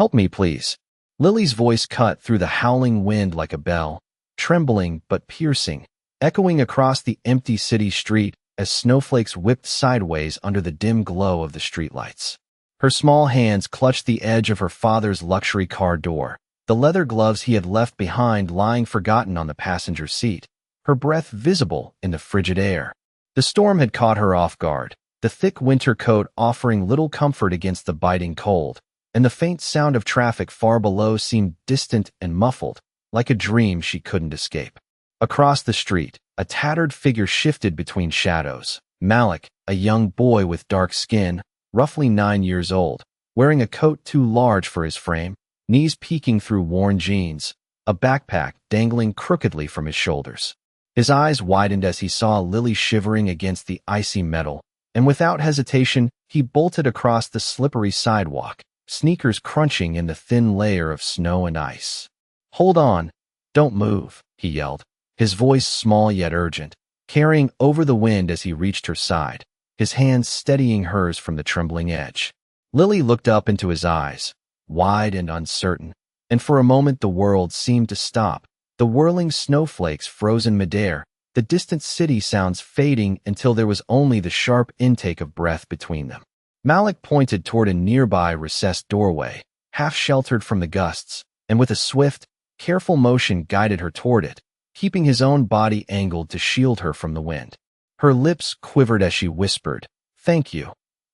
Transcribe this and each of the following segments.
Help me, please. Lily's voice cut through the howling wind like a bell, trembling but piercing, echoing across the empty city street as snowflakes whipped sideways under the dim glow of the streetlights. Her small hands clutched the edge of her father's luxury car door, the leather gloves he had left behind lying forgotten on the passenger seat, her breath visible in the frigid air. The storm had caught her off guard, the thick winter coat offering little comfort against the biting cold, and the faint sound of traffic far below seemed distant and muffled, like a dream she couldn't escape. Across the street, a tattered figure shifted between shadows. Malik, a young boy with dark skin, roughly 9 years old, wearing a coat too large for his frame, knees peeking through worn jeans, a backpack dangling crookedly from his shoulders. His eyes widened as he saw Lily shivering against the icy metal, and without hesitation, he bolted across the slippery sidewalk, sneakers crunching in the thin layer of snow and ice. "Hold on, don't move," he yelled, his voice small yet urgent, carrying over the wind as he reached her side, his hands steadying hers from the trembling edge. Lily looked up into his eyes, wide and uncertain, and for a moment the world seemed to stop, the whirling snowflakes frozen midair, the distant city sounds fading until there was only the sharp intake of breath between them. Malik pointed toward a nearby recessed doorway, half sheltered from the gusts, and with a swift, careful motion guided her toward it, keeping his own body angled to shield her from the wind. Her lips quivered as she whispered, "Thank you."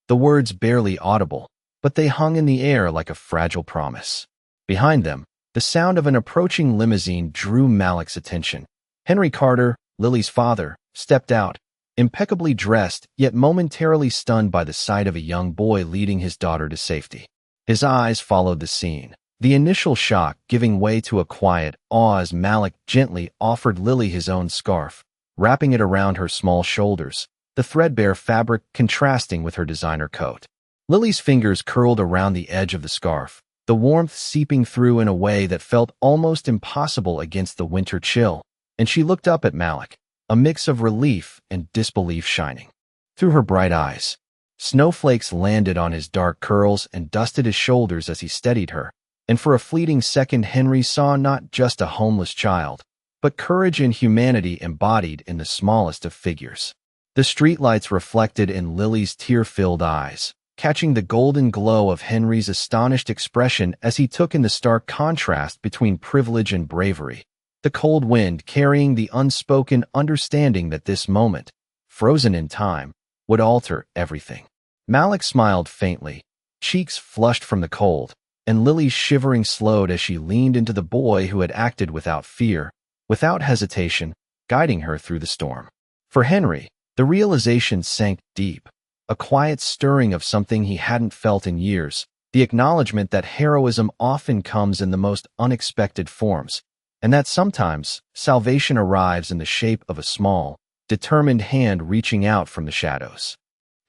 The words barely audible, but they hung in the air like a fragile promise. Behind them, the sound of an approaching limousine drew Malik's attention. Henry Carter, Lily's father, stepped out, impeccably dressed, yet momentarily stunned by the sight of a young boy leading his daughter to safety. His eyes followed the scene, the initial shock giving way to a quiet awe as Malik gently offered Lily his own scarf, wrapping it around her small shoulders, the threadbare fabric contrasting with her designer coat. Lily's fingers curled around the edge of the scarf, the warmth seeping through in a way that felt almost impossible against the winter chill, and she looked up at Malik, a mix of relief and disbelief shining through her bright eyes. Snowflakes landed on his dark curls and dusted his shoulders as he steadied her, and for a fleeting second Henry saw not just a homeless child, but courage and humanity embodied in the smallest of figures. The streetlights reflected in Lily's tear-filled eyes, catching the golden glow of Henry's astonished expression as he took in the stark contrast between privilege and bravery, the cold wind carrying the unspoken understanding that this moment, frozen in time, would alter everything. Malik smiled faintly, cheeks flushed from the cold, and Lily's shivering slowed as she leaned into the boy who had acted without fear, without hesitation, guiding her through the storm. For Henry, the realization sank deep, a quiet stirring of something he hadn't felt in years, the acknowledgement that heroism often comes in the most unexpected forms, and that sometimes salvation arrives in the shape of a small, determined hand reaching out from the shadows.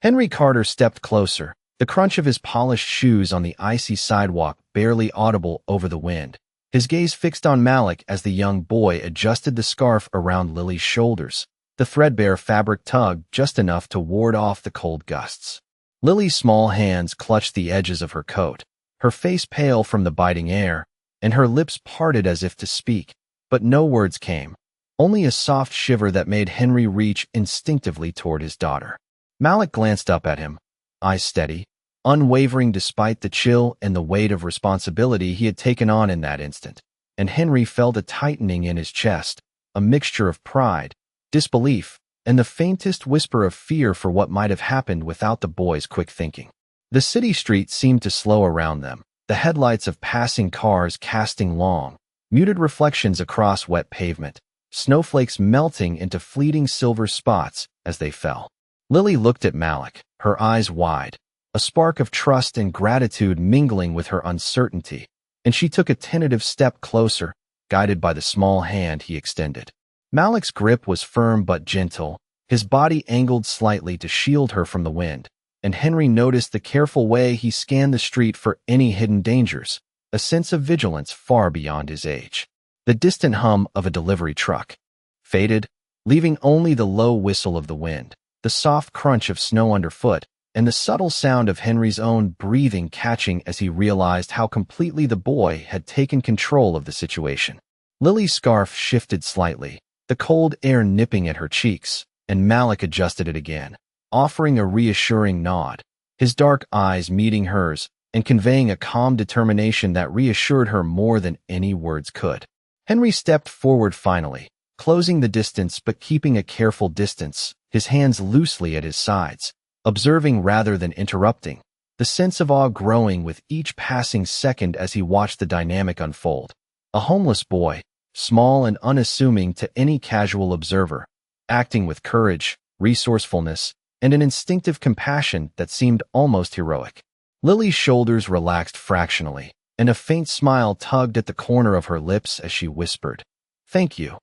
Henry Carter stepped closer, the crunch of his polished shoes on the icy sidewalk barely audible over the wind, his gaze fixed on Malik as the young boy adjusted the scarf around Lily's shoulders, the threadbare fabric tugged just enough to ward off the cold gusts. Lily's small hands clutched the edges of her coat, her face pale from the biting air, and her lips parted as if to speak, but no words came, only a soft shiver that made Henry reach instinctively toward his daughter. Malik glanced up at him, eyes steady, unwavering despite the chill and the weight of responsibility he had taken on in that instant, and Henry felt a tightening in his chest, a mixture of pride, disbelief, and the faintest whisper of fear for what might have happened without the boy's quick thinking. The city street seemed to slow around them, the headlights of passing cars casting long, muted reflections across wet pavement, snowflakes melting into fleeting silver spots as they fell. Lily looked at Malik, her eyes wide, a spark of trust and gratitude mingling with her uncertainty, and she took a tentative step closer, guided by the small hand he extended. Malik's grip was firm but gentle, his body angled slightly to shield her from the wind, and Henry noticed the careful way he scanned the street for any hidden dangers, a sense of vigilance far beyond his age. The distant hum of a delivery truck faded, leaving only the low whistle of the wind, the soft crunch of snow underfoot, and the subtle sound of Henry's own breathing catching as he realized how completely the boy had taken control of the situation. Lily's scarf shifted slightly, the cold air nipping at her cheeks, and Malik adjusted it again, offering a reassuring nod, his dark eyes meeting hers and conveying a calm determination that reassured her more than any words could. Henry stepped forward finally, closing the distance but keeping a careful distance, his hands loosely at his sides, observing rather than interrupting, the sense of awe growing with each passing second as he watched the dynamic unfold. A homeless boy, small and unassuming to any casual observer, acting with courage, resourcefulness, and an instinctive compassion that seemed almost heroic. Lily's shoulders relaxed fractionally, and a faint smile tugged at the corner of her lips as she whispered, "Thank you."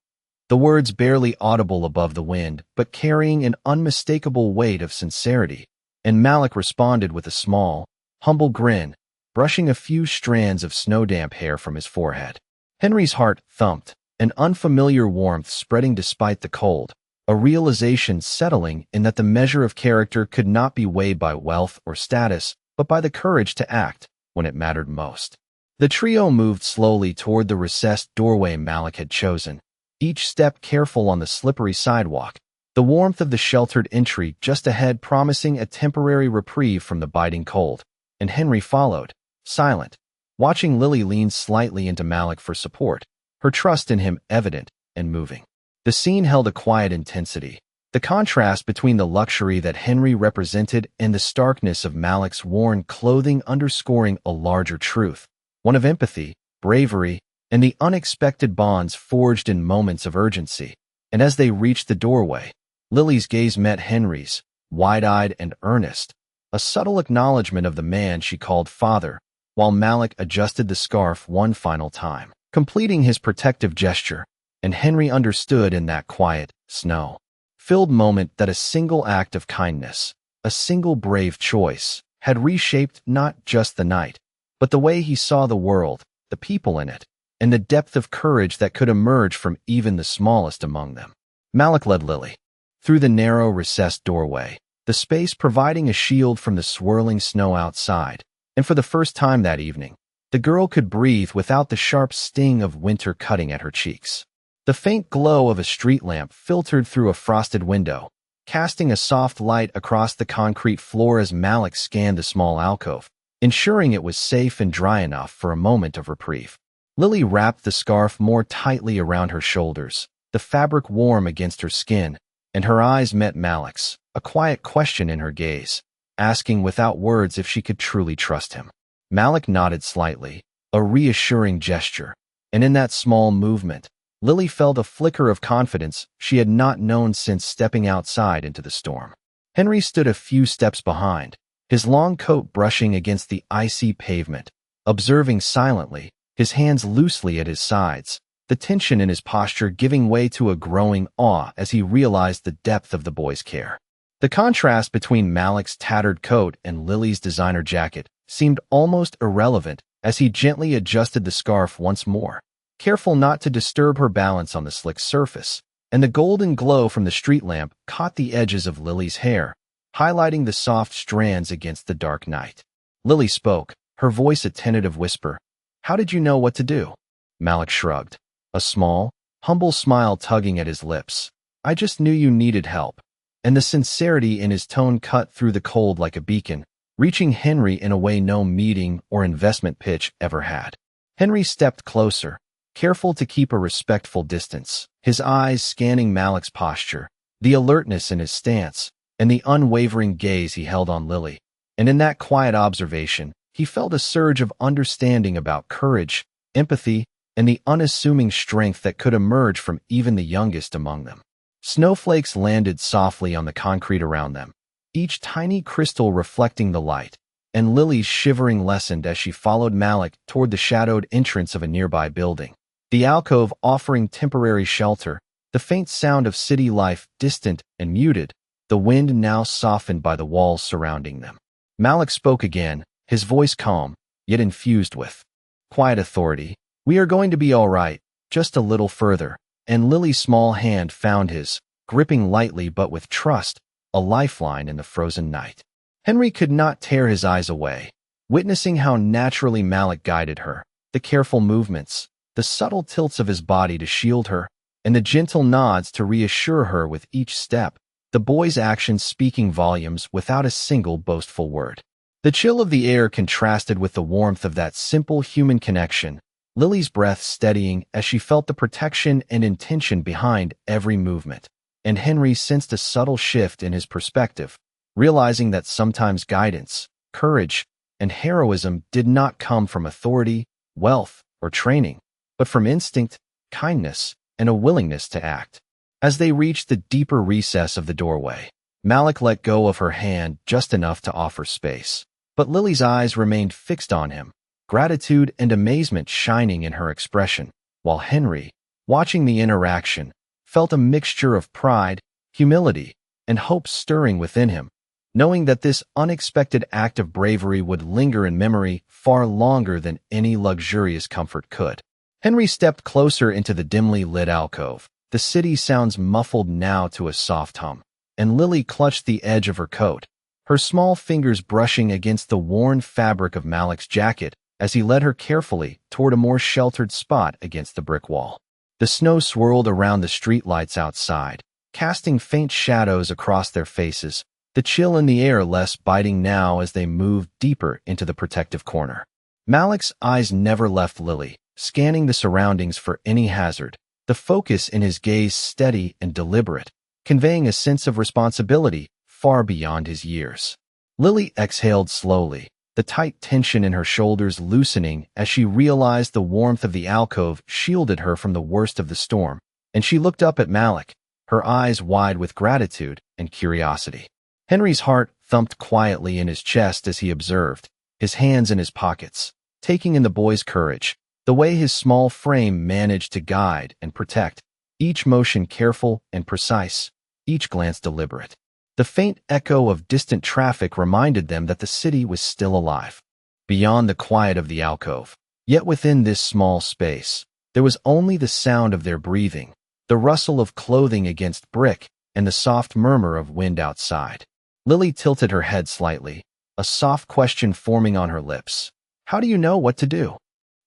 The words barely audible above the wind, but carrying an unmistakable weight of sincerity, and Malik responded with a small, humble grin, brushing a few strands of snow-damp hair from his forehead. Henry's heart thumped, an unfamiliar warmth spreading despite the cold, a realization settling in that the measure of character could not be weighed by wealth or status, but by the courage to act when it mattered most. The trio moved slowly toward the recessed doorway Malik had chosen, each step careful on the slippery sidewalk, the warmth of the sheltered entry just ahead promising a temporary reprieve from the biting cold, and Henry followed, silent, watching Lily lean slightly into Malik for support, her trust in him evident and moving. The scene held a quiet intensity, the contrast between the luxury that Henry represented and the starkness of Malik's worn clothing underscoring a larger truth, one of empathy, bravery, and the unexpected bonds forged in moments of urgency. And as they reached the doorway, Lily's gaze met Henry's, wide-eyed and earnest, a subtle acknowledgement of the man she called father, while Malik adjusted the scarf one final time, completing his protective gesture, and Henry understood in that quiet, snow-filled moment that a single act of kindness, a single brave choice, had reshaped not just the night, but the way he saw the world, the people in it, and the depth of courage that could emerge from even the smallest among them. Malik led Lily through the narrow, recessed doorway, the space providing a shield from the swirling snow outside, and for the first time that evening, the girl could breathe without the sharp sting of winter cutting at her cheeks. The faint glow of a street lamp filtered through a frosted window, casting a soft light across the concrete floor as Malik scanned the small alcove, ensuring it was safe and dry enough for a moment of reprieve. Lily wrapped the scarf more tightly around her shoulders, the fabric warm against her skin, and her eyes met Malik's, a quiet question in her gaze, asking without words if she could truly trust him. Malik nodded slightly, a reassuring gesture, and in that small movement, Lily felt a flicker of confidence she had not known since stepping outside into the storm. Henry stood a few steps behind, his long coat brushing against the icy pavement, observing silently, his hands loosely at his sides, the tension in his posture giving way to a growing awe as he realized the depth of the boy's care. The contrast between Malik's tattered coat and Lily's designer jacket seemed almost irrelevant as he gently adjusted the scarf once more, careful not to disturb her balance on the slick surface, and the golden glow from the street lamp caught the edges of Lily's hair, highlighting the soft strands against the dark night. Lily spoke, her voice a tentative whisper. "How did you know what to do?" Malik shrugged, a small, humble smile tugging at his lips. "I just knew you needed help." And the sincerity in his tone cut through the cold like a beacon, reaching Henry in a way no meeting or investment pitch ever had. Henry stepped closer, careful to keep a respectful distance, his eyes scanning Malik's posture, the alertness in his stance, and the unwavering gaze he held on Lily. And in that quiet observation, he felt a surge of understanding about courage, empathy, and the unassuming strength that could emerge from even the youngest among them. Snowflakes landed softly on the concrete around them, each tiny crystal reflecting the light, and Lily's shivering lessened as she followed Malik toward the shadowed entrance of a nearby building. The alcove offering temporary shelter, the faint sound of city life distant and muted, the wind now softened by the walls surrounding them. Malik spoke again, his voice calm, yet infused with quiet authority. "We are going to be all right, just a little further," and Lily's small hand found his, gripping lightly but with trust, a lifeline in the frozen night. Henry could not tear his eyes away, witnessing how naturally Malik guided her, the careful movements, the subtle tilts of his body to shield her, and the gentle nods to reassure her with each step, the boy's actions speaking volumes without a single boastful word. The chill of the air contrasted with the warmth of that simple human connection, Lily's breath steadying as she felt the protection and intention behind every movement. And Henry sensed a subtle shift in his perspective, realizing that sometimes guidance, courage, and heroism did not come from authority, wealth, or training, but from instinct, kindness, and a willingness to act. As they reached the deeper recess of the doorway, Malik let go of her hand just enough to offer space. But Lily's eyes remained fixed on him, gratitude and amazement shining in her expression, while Henry, watching the interaction, felt a mixture of pride, humility, and hope stirring within him, knowing that this unexpected act of bravery would linger in memory far longer than any luxurious comfort could. Henry stepped closer into the dimly lit alcove, the city sounds muffled now to a soft hum, and Lily clutched the edge of her coat, her small fingers brushing against the worn fabric of Malik's jacket as he led her carefully toward a more sheltered spot against the brick wall. The snow swirled around the streetlights outside, casting faint shadows across their faces, the chill in the air less biting now as they moved deeper into the protective corner. Malik's eyes never left Lily, scanning the surroundings for any hazard, the focus in his gaze steady and deliberate, conveying a sense of responsibility far beyond his years. Lily exhaled slowly, the tight tension in her shoulders loosening as she realized the warmth of the alcove shielded her from the worst of the storm, and she looked up at Malik, her eyes wide with gratitude and curiosity. Henry's heart thumped quietly in his chest as he observed, his hands in his pockets, taking in the boy's courage, the way his small frame managed to guide and protect, each motion careful and precise, each glance deliberate. The faint echo of distant traffic reminded them that the city was still alive, beyond the quiet of the alcove. Yet within this small space, there was only the sound of their breathing, the rustle of clothing against brick, and the soft murmur of wind outside. Lily tilted her head slightly, a soft question forming on her lips. "How do you know what to do?"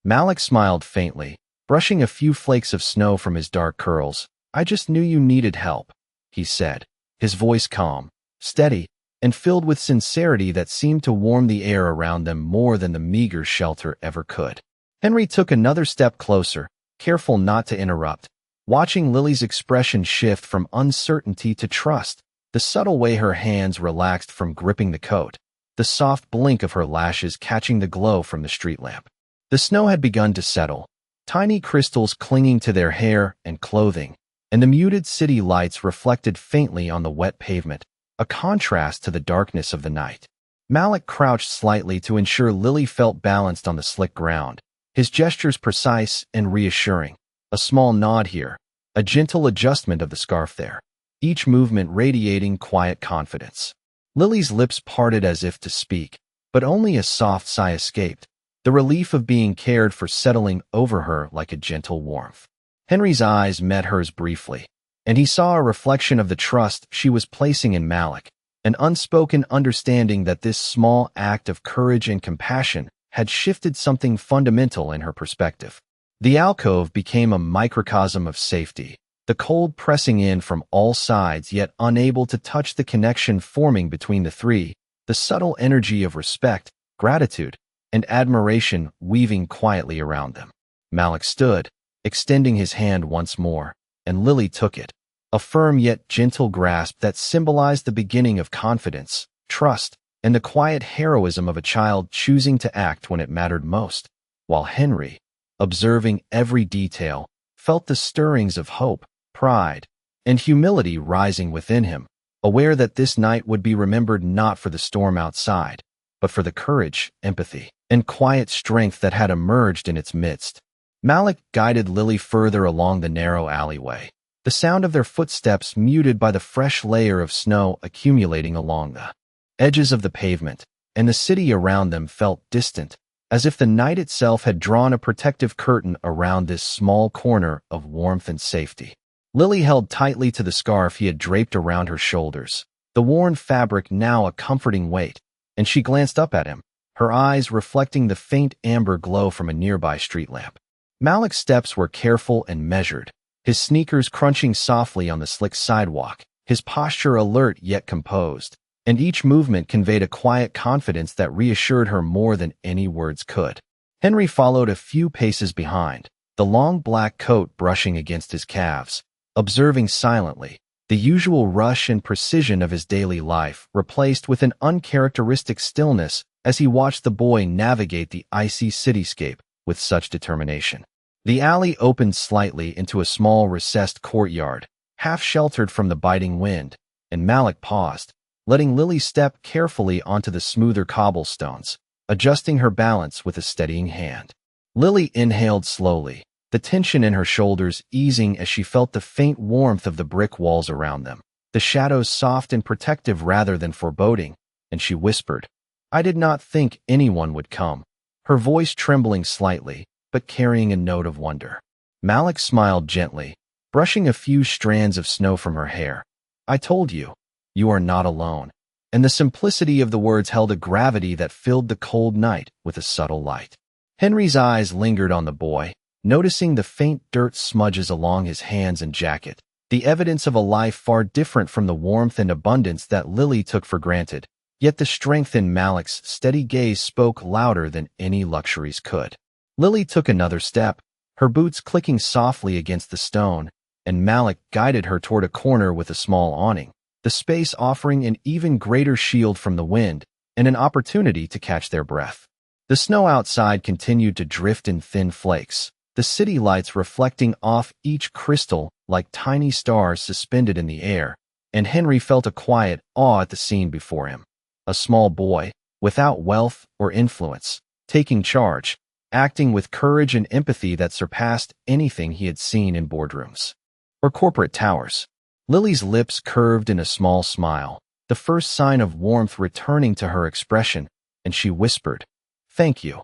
Malik smiled faintly, brushing a few flakes of snow from his dark curls. "I just knew you needed help," he said, his voice calm, steady, and filled with sincerity that seemed to warm the air around them more than the meager shelter ever could. Henry took another step closer, careful not to interrupt, watching Lily's expression shift from uncertainty to trust, the subtle way her hands relaxed from gripping the coat, the soft blink of her lashes catching the glow from the street lamp. The snow had begun to settle, tiny crystals clinging to their hair and clothing, and the muted city lights reflected faintly on the wet pavement, a contrast to the darkness of the night. Malik crouched slightly to ensure Lily felt balanced on the slick ground, his gestures precise and reassuring, a small nod here, a gentle adjustment of the scarf there, each movement radiating quiet confidence. Lily's lips parted as if to speak, but only a soft sigh escaped, the relief of being cared for settling over her like a gentle warmth. Henry's eyes met hers briefly, and he saw a reflection of the trust she was placing in Malik, an unspoken understanding that this small act of courage and compassion had shifted something fundamental in her perspective. The alcove became a microcosm of safety, the cold pressing in from all sides yet unable to touch the connection forming between the three, the subtle energy of respect, gratitude, and admiration weaving quietly around them. Malik stood, extending his hand once more, and Lily took it, a firm yet gentle grasp that symbolized the beginning of confidence, trust, and the quiet heroism of a child choosing to act when it mattered most, while Henry, observing every detail, felt the stirrings of hope, pride, and humility rising within him, aware that this night would be remembered not for the storm outside, but for the courage, empathy, and quiet strength that had emerged in its midst. Malik guided Lily further along the narrow alleyway, the sound of their footsteps muted by the fresh layer of snow accumulating along the edges of the pavement, and the city around them felt distant, as if the night itself had drawn a protective curtain around this small corner of warmth and safety. Lily held tightly to the scarf he had draped around her shoulders, the worn fabric now a comforting weight, and she glanced up at him, her eyes reflecting the faint amber glow from a nearby street lamp. Malik's steps were careful and measured, his sneakers crunching softly on the slick sidewalk, his posture alert yet composed, and each movement conveyed a quiet confidence that reassured her more than any words could. Henry followed a few paces behind, the long black coat brushing against his calves, observing silently, the usual rush and precision of his daily life replaced with an uncharacteristic stillness as he watched the boy navigate the icy cityscape with such determination. The alley opened slightly into a small recessed courtyard, half sheltered from the biting wind, and Malik paused, letting Lily step carefully onto the smoother cobblestones, adjusting her balance with a steadying hand. Lily inhaled slowly, the tension in her shoulders easing as she felt the faint warmth of the brick walls around them, the shadows soft and protective rather than foreboding, and she whispered, "I did not think anyone would come," her voice trembling slightly, but carrying a note of wonder. Malik smiled gently, brushing a few strands of snow from her hair. "I told you, you are not alone," and the simplicity of the words held a gravity that filled the cold night with a subtle light. Henry's eyes lingered on the boy, noticing the faint dirt smudges along his hands and jacket, the evidence of a life far different from the warmth and abundance that Lily took for granted. Yet the strength in Malik's steady gaze spoke louder than any luxuries could. Lily took another step, her boots clicking softly against the stone, and Malik guided her toward a corner with a small awning, the space offering an even greater shield from the wind and an opportunity to catch their breath. The snow outside continued to drift in thin flakes, the city lights reflecting off each crystal like tiny stars suspended in the air, and Henry felt a quiet awe at the scene before him. A small boy, without wealth or influence, taking charge, acting with courage and empathy that surpassed anything he had seen in boardrooms or corporate towers. Lily's lips curved in a small smile, the first sign of warmth returning to her expression, and she whispered, "Thank you."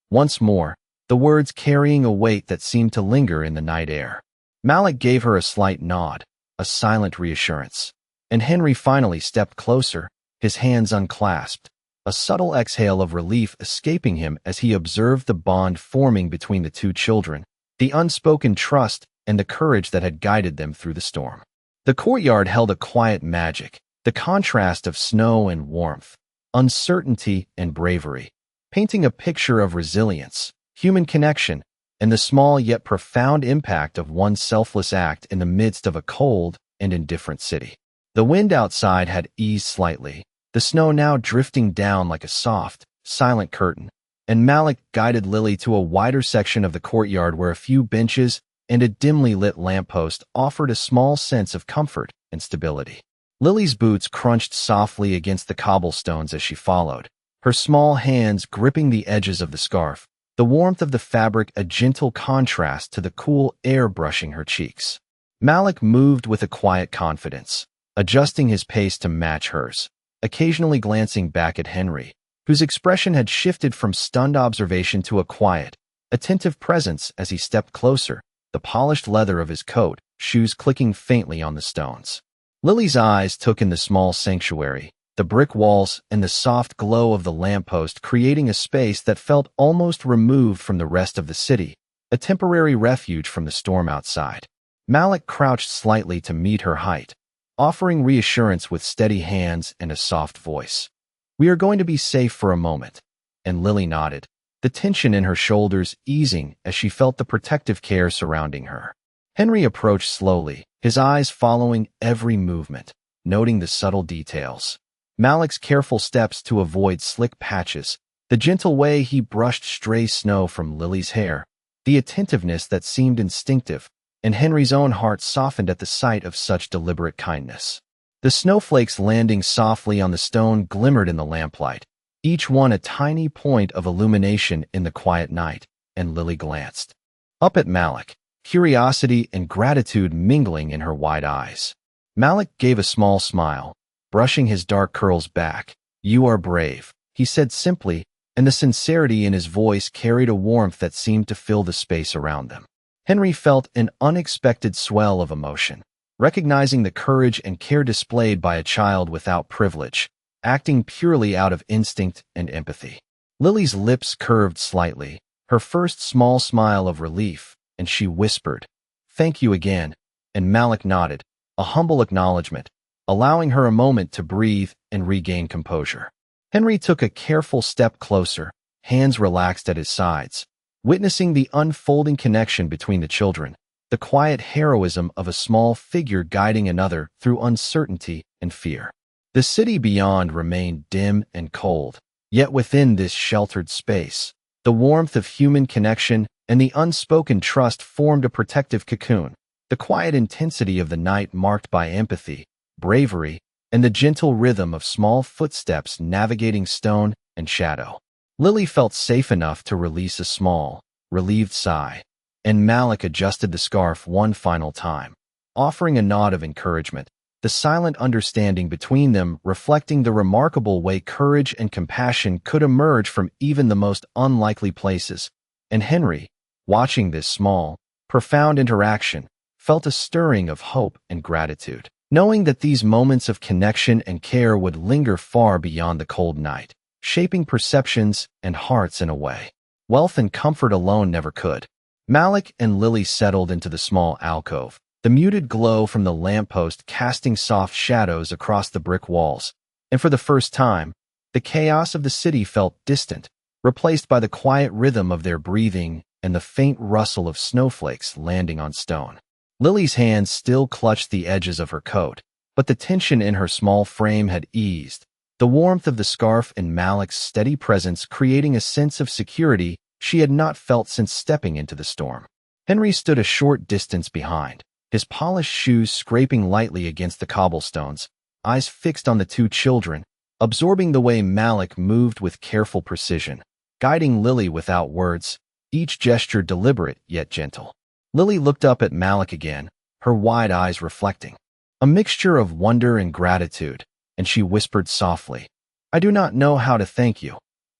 Once more, the words carrying a weight that seemed to linger in the night air. Malik gave her a slight nod, a silent reassurance, and Henry finally stepped closer, his hands unclasped, a subtle exhale of relief escaping him as he observed the bond forming between the two children, the unspoken trust and the courage that had guided them through the storm. The courtyard held a quiet magic, the contrast of snow and warmth, uncertainty and bravery, painting a picture of resilience, human connection, and the small yet profound impact of one's selfless act in the midst of a cold and indifferent city. The wind outside had eased slightly, the snow now drifting down like a soft, silent curtain, and Malik guided Lily to a wider section of the courtyard where a few benches and a dimly lit lamppost offered a small sense of comfort and stability. Lily's boots crunched softly against the cobblestones as she followed, her small hands gripping the edges of the scarf, the warmth of the fabric a gentle contrast to the cool air brushing her cheeks. Malik moved with a quiet confidence, adjusting his pace to match hers, occasionally glancing back at Henry, whose expression had shifted from stunned observation to a quiet, attentive presence as he stepped closer, the polished leather of his coat, shoes clicking faintly on the stones. Lily's eyes took in the small sanctuary, the brick walls and the soft glow of the lamppost creating a space that felt almost removed from the rest of the city, a temporary refuge from the storm outside. Malik crouched slightly to meet her height, offering reassurance with steady hands and a soft voice. "We are going to be safe for a moment," and Lily nodded, the tension in her shoulders easing as she felt the protective care surrounding her. Henry approached slowly, his eyes following every movement, noting the subtle details. Malik's careful steps to avoid slick patches, the gentle way he brushed stray snow from Lily's hair, the attentiveness that seemed instinctive, and Henry's own heart softened at the sight of such deliberate kindness. The snowflakes landing softly on the stone glimmered in the lamplight, each one a tiny point of illumination in the quiet night, and Lily glanced up at Malik, curiosity and gratitude mingling in her wide eyes. Malik gave a small smile, brushing his dark curls back. "You are brave," he said simply, and the sincerity in his voice carried a warmth that seemed to fill the space around them. Henry felt an unexpected swell of emotion, recognizing the courage and care displayed by a child without privilege, acting purely out of instinct and empathy. Lily's lips curved slightly, her first small smile of relief, and she whispered, "Thank you again," and Malik nodded, a humble acknowledgement, allowing her a moment to breathe and regain composure. Henry took a careful step closer, hands relaxed at his sides, witnessing the unfolding connection between the children, the quiet heroism of a small figure guiding another through uncertainty and fear. The city beyond remained dim and cold, yet within this sheltered space, the warmth of human connection and the unspoken trust formed a protective cocoon. The quiet intensity of the night marked by empathy, bravery, and the gentle rhythm of small footsteps navigating stone and shadow. Lily felt safe enough to release a small, relieved sigh, and Malik adjusted the scarf one final time, offering a nod of encouragement, the silent understanding between them reflecting the remarkable way courage and compassion could emerge from even the most unlikely places. And Henry, watching this small, profound interaction, felt a stirring of hope and gratitude, knowing that these moments of connection and care would linger far beyond the cold night, shaping perceptions and hearts in a way wealth and comfort alone never could. Malik and Lily settled into the small alcove, the muted glow from the lamppost casting soft shadows across the brick walls, and for the first time, the chaos of the city felt distant, replaced by the quiet rhythm of their breathing and the faint rustle of snowflakes landing on stone. Lily's hands still clutched the edges of her coat, but the tension in her small frame had eased, the warmth of the scarf and Malik's steady presence creating a sense of security she had not felt since stepping into the storm. Henry stood a short distance behind, his polished shoes scraping lightly against the cobblestones, eyes fixed on the two children, absorbing the way Malik moved with careful precision, guiding Lily without words, each gesture deliberate yet gentle. Lily looked up at Malik again, her wide eyes reflecting a mixture of wonder and gratitude, and she whispered softly, "I do not know how to thank you."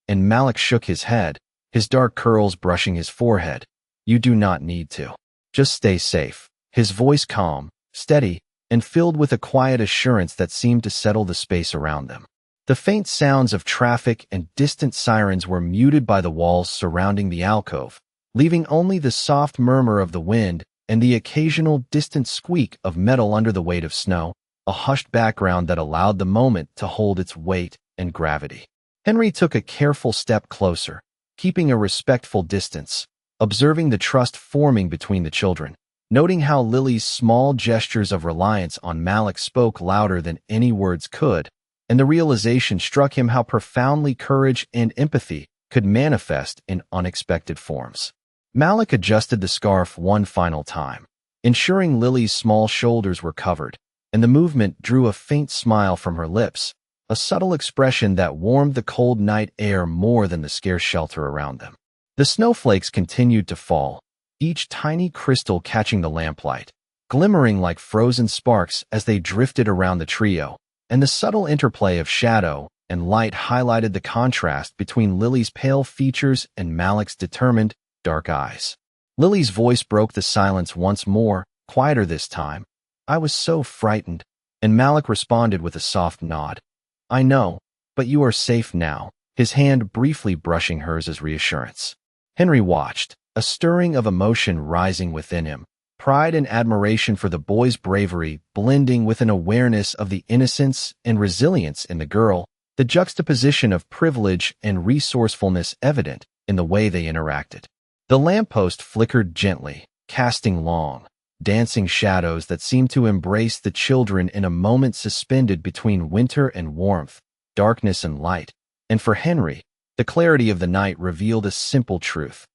And Malik shook his head, his dark curls brushing his forehead. "You do not need to. Just stay safe." His voice calm, steady, and filled with a quiet assurance that seemed to settle the space around them. The faint sounds of traffic and distant sirens were muted by the walls surrounding the alcove, leaving only the soft murmur of the wind and the occasional distant squeak of metal under the weight of snow, a hushed background that allowed the moment to hold its weight and gravity. Henry took a careful step closer, keeping a respectful distance, observing the trust forming between the children, noting how Lily's small gestures of reliance on Malik spoke louder than any words could, and the realization struck him how profoundly courage and empathy could manifest in unexpected forms. Malik adjusted the scarf one final time, ensuring Lily's small shoulders were covered, and the movement drew a faint smile from her lips, a subtle expression that warmed the cold night air more than the scarce shelter around them. The snowflakes continued to fall, each tiny crystal catching the lamplight, glimmering like frozen sparks as they drifted around the trio, and the subtle interplay of shadow and light highlighted the contrast between Lily's pale features and Malik's determined, dark eyes. Lily's voice broke the silence once more, quieter this time. "I was so frightened," and Malik responded with a soft nod. "I know, but you are safe now," his hand briefly brushing hers as reassurance. Henry watched, a stirring of emotion rising within him, pride and admiration for the boy's bravery blending with an awareness of the innocence and resilience in the girl, the juxtaposition of privilege and resourcefulness evident in the way they interacted. The lamppost flickered gently, casting long, dancing shadows that seemed to embrace the children in a moment suspended between winter and warmth, darkness and light. And for Henry, the clarity of the night revealed a simple truth.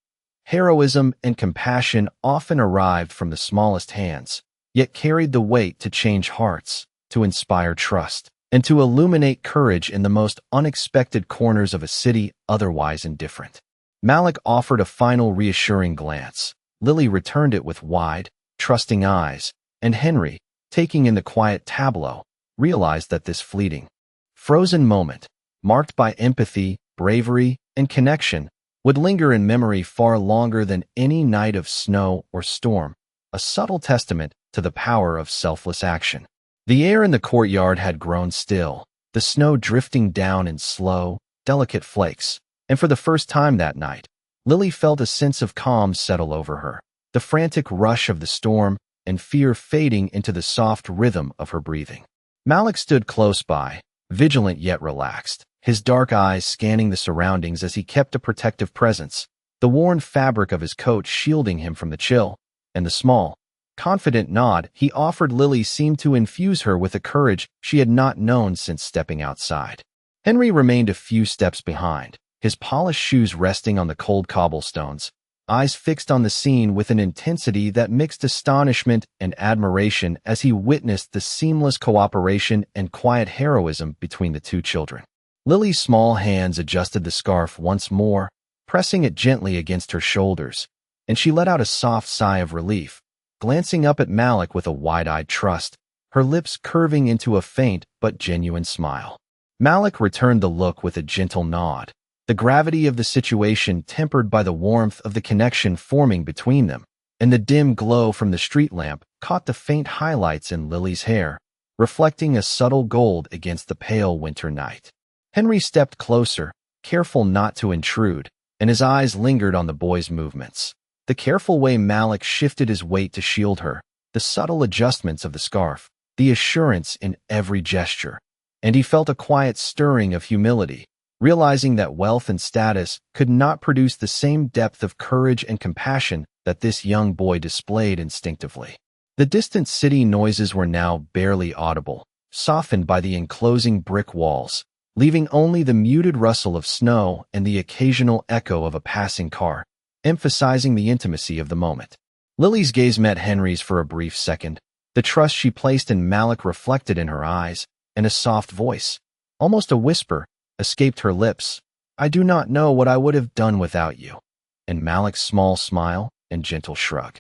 Heroism and compassion often arrived from the smallest hands, yet carried the weight to change hearts, to inspire trust, and to illuminate courage in the most unexpected corners of a city otherwise indifferent. Malik offered a final reassuring glance. Lily returned it with wide, trusting eyes, and Henry, taking in the quiet tableau, realized that this fleeting, frozen moment, marked by empathy, bravery, and connection, would linger in memory far longer than any night of snow or storm, a subtle testament to the power of selfless action. The air in the courtyard had grown still, the snow drifting down in slow, delicate flakes. And for the first time that night, Lily felt a sense of calm settle over her, the frantic rush of the storm and fear fading into the soft rhythm of her breathing. Malik stood close by, vigilant yet relaxed, his dark eyes scanning the surroundings as he kept a protective presence, the worn fabric of his coat shielding him from the chill, and the small, confident nod he offered Lily seemed to infuse her with a courage she had not known since stepping outside. Henry remained a few steps behind, his polished shoes resting on the cold cobblestones, eyes fixed on the scene with an intensity that mixed astonishment and admiration as he witnessed the seamless cooperation and quiet heroism between the two children. Lily's small hands adjusted the scarf once more, pressing it gently against her shoulders, and she let out a soft sigh of relief, glancing up at Malik with a wide-eyed trust, her lips curving into a faint but genuine smile. Malik returned the look with a gentle nod, the gravity of the situation tempered by the warmth of the connection forming between them, and the dim glow from the street lamp caught the faint highlights in Lily's hair, reflecting a subtle gold against the pale winter night. Henry stepped closer, careful not to intrude, and his eyes lingered on the boy's movements. The careful way Malik shifted his weight to shield her, the subtle adjustments of the scarf, the assurance in every gesture, and he felt a quiet stirring of humility, realizing that wealth and status could not produce the same depth of courage and compassion that this young boy displayed instinctively. The distant city noises were now barely audible, softened by the enclosing brick walls, leaving only the muted rustle of snow and the occasional echo of a passing car, emphasizing the intimacy of the moment. Lily's gaze met Henry's for a brief second, the trust she placed in Malik reflected in her eyes, and a soft voice, almost a whisper, escaped her lips. "I do not know what I would have done without you." And Malik's small smile and gentle shrug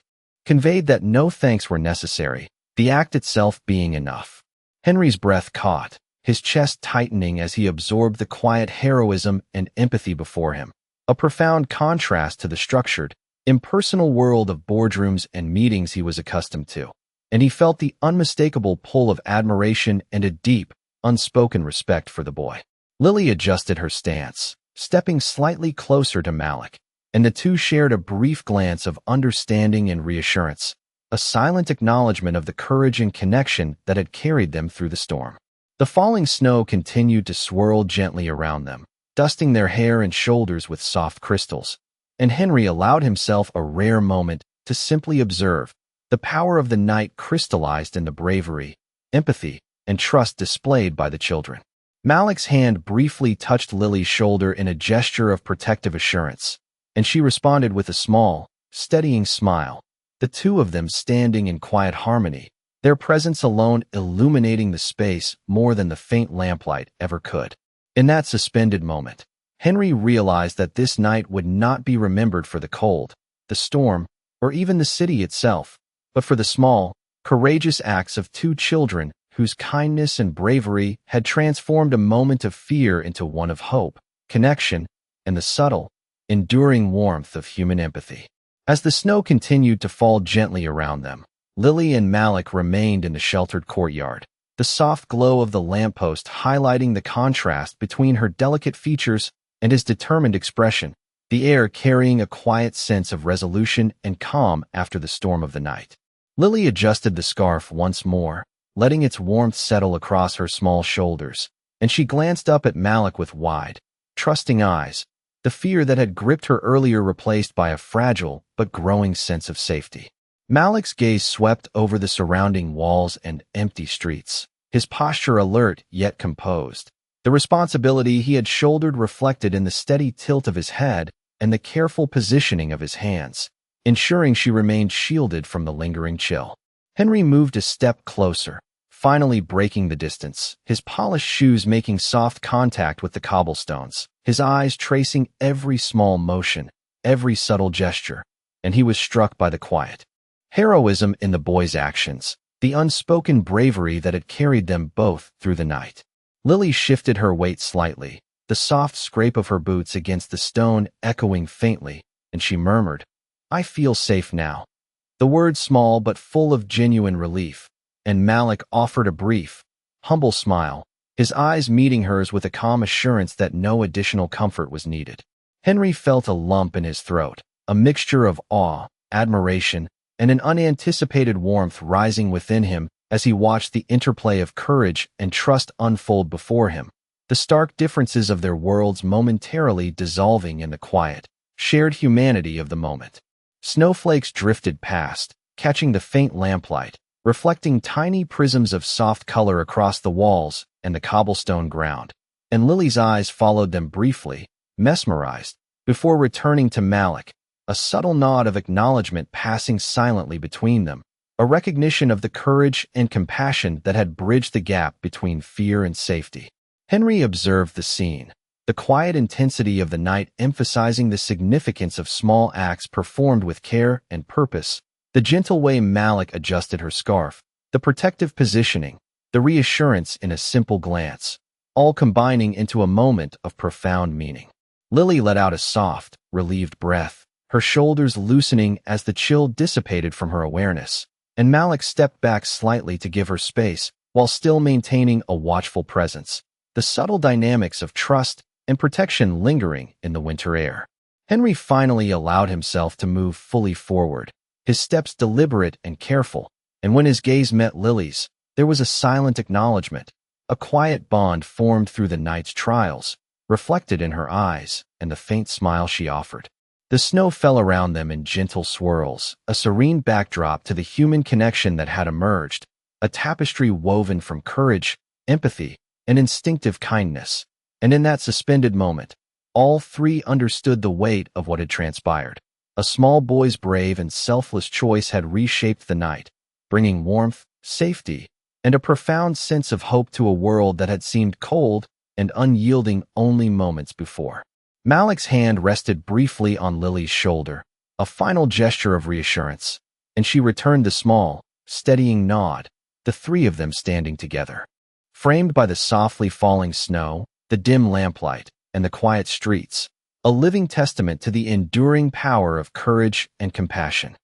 conveyed that no thanks were necessary, the act itself being enough. Henry's breath caught, his chest tightening as he absorbed the quiet heroism and empathy before him, a profound contrast to the structured, impersonal world of boardrooms and meetings he was accustomed to, and he felt the unmistakable pull of admiration and a deep, unspoken respect for the boy. Lily adjusted her stance, stepping slightly closer to Malik, and the two shared a brief glance of understanding and reassurance, a silent acknowledgement of the courage and connection that had carried them through the storm. The falling snow continued to swirl gently around them, dusting their hair and shoulders with soft crystals, and Henry allowed himself a rare moment to simply observe. The power of the night crystallized in the bravery, empathy, and trust displayed by the children. Malik's hand briefly touched Lily's shoulder in a gesture of protective assurance, and she responded with a small, steadying smile, the two of them standing in quiet harmony, their presence alone illuminating the space more than the faint lamplight ever could. In that suspended moment, Henry realized that this night would not be remembered for the cold, the storm, or even the city itself, but for the small, courageous acts of two children whose kindness and bravery had transformed a moment of fear into one of hope, connection, and the subtle, enduring warmth of human empathy. As the snow continued to fall gently around them, Lily and Malik remained in the sheltered courtyard, the soft glow of the lamppost highlighting the contrast between her delicate features and his determined expression, the air carrying a quiet sense of resolution and calm after the storm of the night. Lily adjusted the scarf once more, letting its warmth settle across her small shoulders, and she glanced up at Malik with wide, trusting eyes, the fear that had gripped her earlier replaced by a fragile but growing sense of safety. Malik's gaze swept over the surrounding walls and empty streets, his posture alert yet composed, the responsibility he had shouldered reflected in the steady tilt of his head and the careful positioning of his hands, ensuring she remained shielded from the lingering chill. Henry moved a step closer, finally breaking the distance, his polished shoes making soft contact with the cobblestones, his eyes tracing every small motion, every subtle gesture, and he was struck by the quiet heroism in the boy's actions, the unspoken bravery that had carried them both through the night. Lily shifted her weight slightly, the soft scrape of her boots against the stone echoing faintly, and she murmured, "I feel safe now." The words small but full of genuine relief, and Malik offered a brief, humble smile, his eyes meeting hers with a calm assurance that no additional comfort was needed. Henry felt a lump in his throat, a mixture of awe, admiration, and an unanticipated warmth rising within him as he watched the interplay of courage and trust unfold before him, the stark differences of their worlds momentarily dissolving in the quiet, shared humanity of the moment. Snowflakes drifted past, catching the faint lamplight, reflecting tiny prisms of soft color across the walls and the cobblestone ground, and Lily's eyes followed them briefly, mesmerized, before returning to Malik, a subtle nod of acknowledgement passing silently between them, a recognition of the courage and compassion that had bridged the gap between fear and safety. Henry observed the scene, the quiet intensity of the night emphasizing the significance of small acts performed with care and purpose, the gentle way Malik adjusted her scarf, the protective positioning, the reassurance in a simple glance, all combining into a moment of profound meaning. Lily let out a soft, relieved breath, her shoulders loosening as the chill dissipated from her awareness, and Malik stepped back slightly to give her space while still maintaining a watchful presence, the subtle dynamics of trust and protection lingering in the winter air. Henry finally allowed himself to move fully forward, his steps deliberate and careful, and when his gaze met Lily's, there was a silent acknowledgement, a quiet bond formed through the night's trials, reflected in her eyes and the faint smile she offered. The snow fell around them in gentle swirls, a serene backdrop to the human connection that had emerged, a tapestry woven from courage, empathy, and instinctive kindness. And in that suspended moment, all three understood the weight of what had transpired. A small boy's brave and selfless choice had reshaped the night, bringing warmth, safety, and a profound sense of hope to a world that had seemed cold and unyielding only moments before. Malik's hand rested briefly on Lily's shoulder, a final gesture of reassurance, and she returned the small, steadying nod, the three of them standing together. Framed by the softly falling snow, the dim lamplight, and the quiet streets, a living testament to the enduring power of courage and compassion.